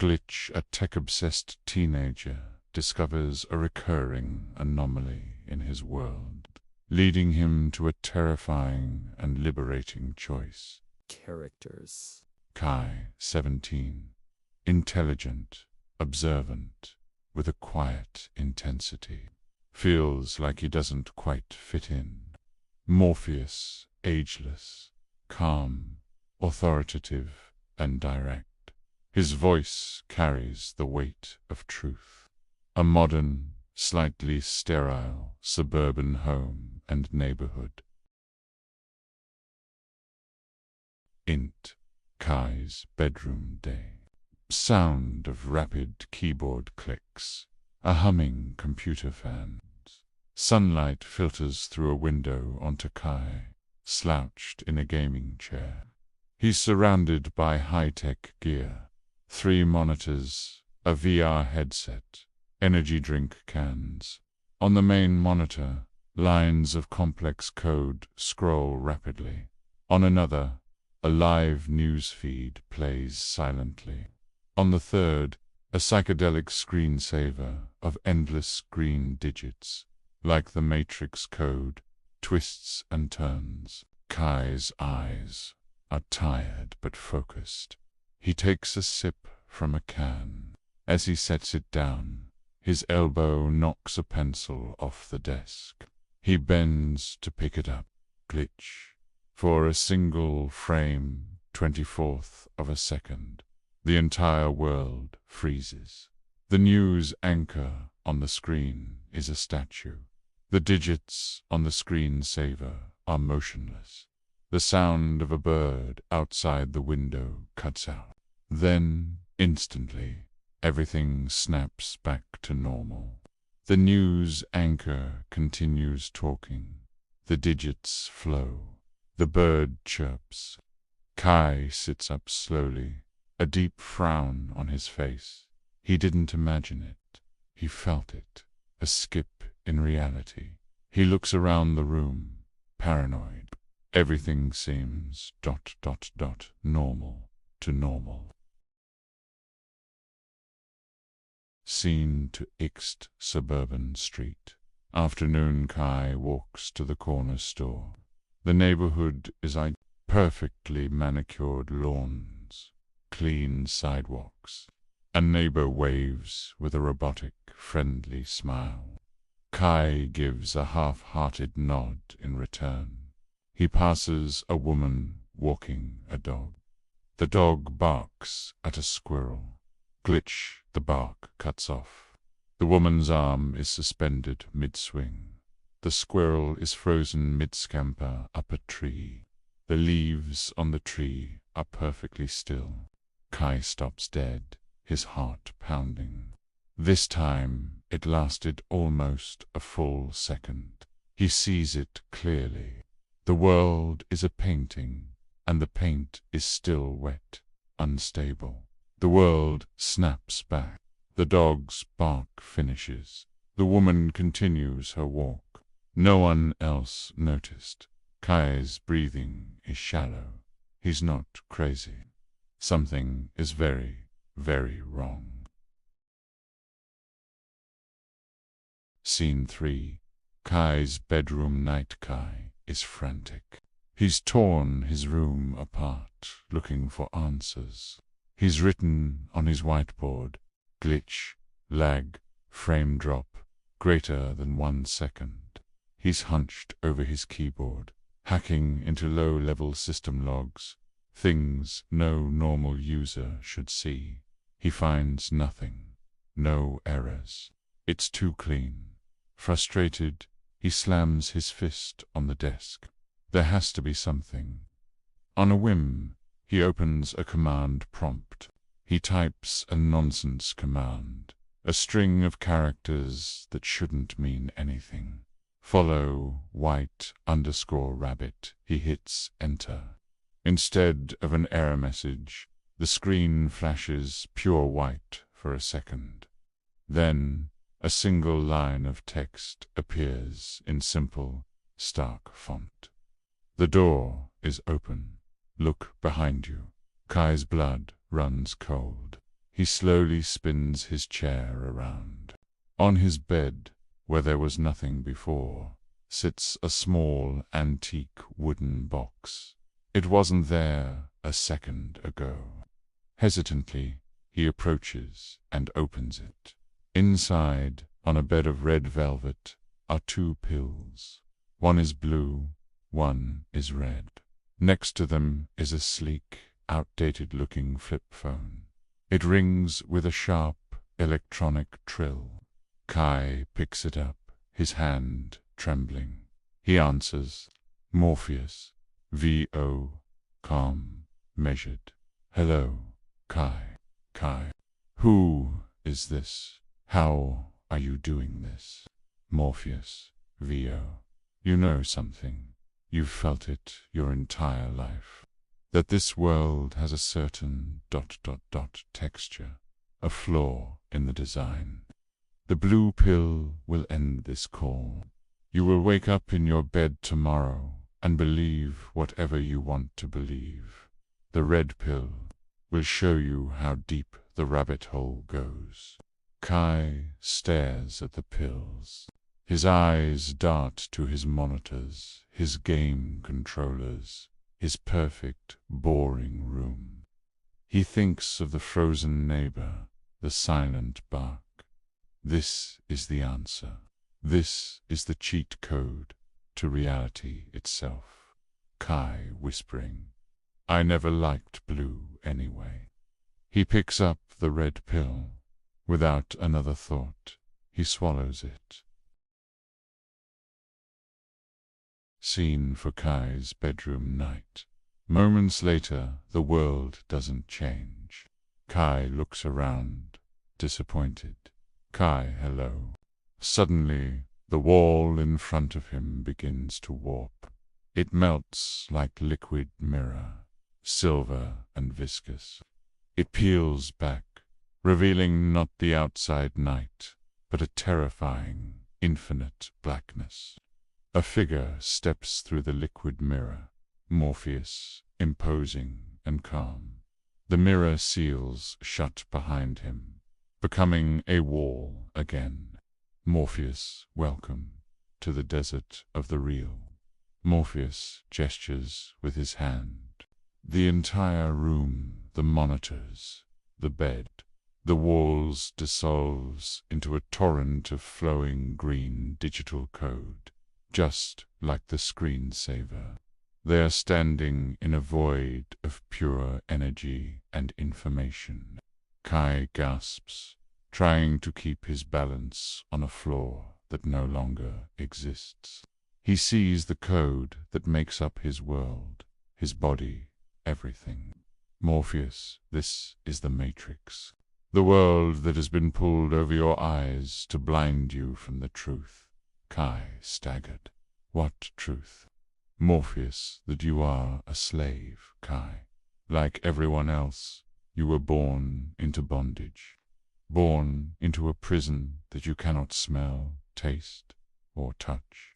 Glitch, a tech-obsessed teenager, discovers a recurring anomaly in his world, leading him to a terrifying and liberating choice. Characters. Kai, 17. Intelligent, observant, with a quiet intensity. Feels like he doesn't quite fit in. Morpheus, ageless, calm, authoritative, and direct. His voice carries the weight of truth. A modern, slightly sterile, suburban home and neighborhood. Int. Kai's bedroom day. Sound of rapid keyboard clicks. A humming computer fan. Sunlight filters through a window onto Kai, slouched in a gaming chair. He's surrounded by high-tech gear. 3 monitors, a VR headset, energy drink cans. On the main monitor, lines of complex code scroll rapidly. On another, a live news feed plays silently. On the third, a psychedelic screensaver of endless green digits. Like the Matrix code, twists and turns. Kai's eyes are tired but focused. He takes a sip from a can. As he sets it down, his elbow knocks a pencil off the desk. He bends to pick it up. Glitch. For a single frame, 24th of a second, the entire world freezes. The news anchor on the screen is a statue. The digits on the screensaver are motionless. The sound of a bird outside the window cuts out. Then, instantly, everything snaps back to normal. The news anchor continues talking. The digits flow. The bird chirps. Kai sits up slowly, a deep frown on his face. He didn't imagine it. He felt it. A skip in reality. He looks around the room, paranoid. Everything seems ... normal to normal. Scene to Ixt suburban street. Afternoon. Kai walks to the corner store. The neighborhood is perfectly manicured lawns, clean sidewalks. A neighbor waves with a robotic, friendly smile. Kai gives a half-hearted nod in return. He passes a woman walking a dog. The dog barks at a squirrel. Glitch, the bark cuts off. The woman's arm is suspended mid-swing. The squirrel is frozen mid-scamper up a tree. The leaves on the tree are perfectly still. Kai stops dead, his heart pounding. This time it lasted almost a full second. He sees it clearly. The world is a painting, and the paint is still wet, unstable. The world snaps back. The dog's bark finishes. The woman continues her walk. No one else noticed. Kai's breathing is shallow. He's not crazy. Something is very, very wrong. Scene 3. Kai's bedroom night. Kai is frantic. He's torn his room apart, looking for answers. He's written on his whiteboard, glitch, lag, frame drop, greater than 1 second. He's hunched over his keyboard, hacking into low-level system logs, things no normal user should see. He finds nothing, no errors. It's too clean. Frustrated, he slams his fist on the desk. There has to be something. On a whim, he opens a command prompt. He types a nonsense command, a string of characters that shouldn't mean anything. Follow white_rabbit. He hits enter. Instead of an error message, the screen flashes pure white for a second. Then, a single line of text appears in simple, stark font. The door is open. Look behind you. Kai's blood runs cold. He slowly spins his chair around. On his bed, where there was nothing before, sits a small antique wooden box. It wasn't there a second ago. Hesitantly, he approaches and opens it. Inside, on a bed of red velvet, are 2 pills. One is blue, one is red. Next to them is a sleek, outdated-looking flip phone. It rings with a sharp, electronic trill. Kai picks it up, his hand trembling. He answers, "Morpheus, VO, calm, measured. Hello, Kai, Kai. Who is this? How are you doing this?" Morpheus, VO. You know something. You've felt it your entire life. That this world has a certain ... texture, a flaw in the design. The blue pill will end this call. You will wake up in your bed tomorrow and believe whatever you want to believe. The red pill will show you how deep the rabbit hole goes. Kai stares at the pills. His eyes dart to his monitors, his game controllers, his perfect, boring room. He thinks of the frozen neighbor, the silent bark. This is the answer. This is the cheat code to reality itself. Kai whispering, "I never liked blue anyway." He picks up the red pill. Without another thought, he swallows it. Scene for Kai's bedroom night. Moments later, the world doesn't change. Kai looks around, disappointed. Kai, hello. Suddenly, the wall in front of him begins to warp. It melts like liquid mirror, silver and viscous. It peels back, revealing not the outside night, but a terrifying, infinite blackness. A figure steps through the liquid mirror, Morpheus, imposing and calm. The mirror seals shut behind him, becoming a wall again. Morpheus, welcome to the desert of the real. Morpheus gestures with his hand. The entire room, the monitors, the bed, the walls dissolves into a torrent of flowing green digital code, just like the screensaver. They are standing in a void of pure energy and information. Kai gasps, trying to keep his balance on a floor that no longer exists. He sees the code that makes up his world, his body, everything. Morpheus, this is the Matrix. The world that has been pulled over your eyes to blind you from the truth. Kai staggered. What truth? Morpheus, that you are a slave, Kai. Like everyone else, you were born into bondage. Born into a prison that you cannot smell, taste, or touch.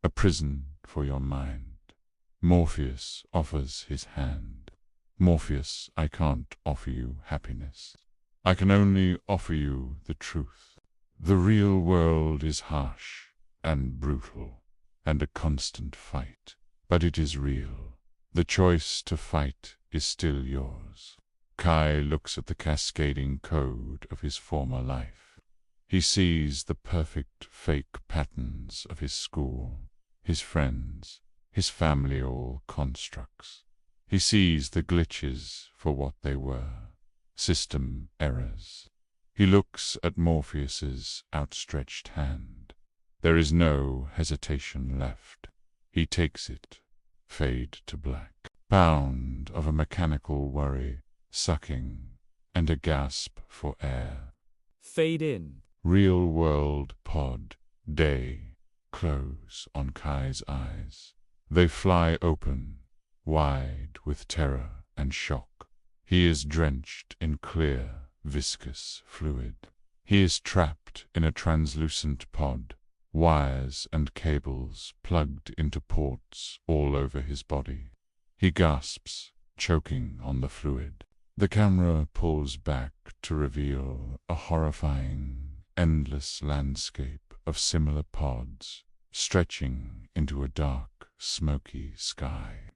A prison for your mind. Morpheus offers his hand. Morpheus, I can't offer you happiness. I can only offer you the truth. The real world is harsh and brutal, and a constant fight. But it is real. The choice to fight is still yours. Kai looks at the cascading code of his former life. He sees the perfect fake patterns of his school, his friends, his family constructs. He sees the glitches for what they were, system errors. He looks at Morpheus's outstretched hand. There is no hesitation left. He takes it. Fade to black. Pound of a mechanical worry, sucking, and a gasp for air. Fade in. Real world pod. Day. Close on Kai's eyes. They fly open, wide with terror and shock. He is drenched in clear, viscous fluid. He is trapped in a translucent pod. Wires and cables plugged into ports all over his body. He gasps, choking on the fluid. The camera pulls back to reveal a horrifying, endless landscape of similar pods stretching into a dark, smoky sky.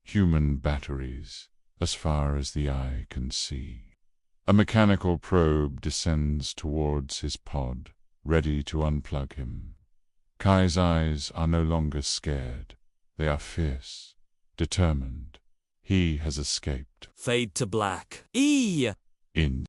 Human batteries as far as the eye can see. A mechanical probe descends towards his pod, ready to unplug him. Kai's eyes are no longer scared. They are fierce, determined. He has escaped. Fade to black. In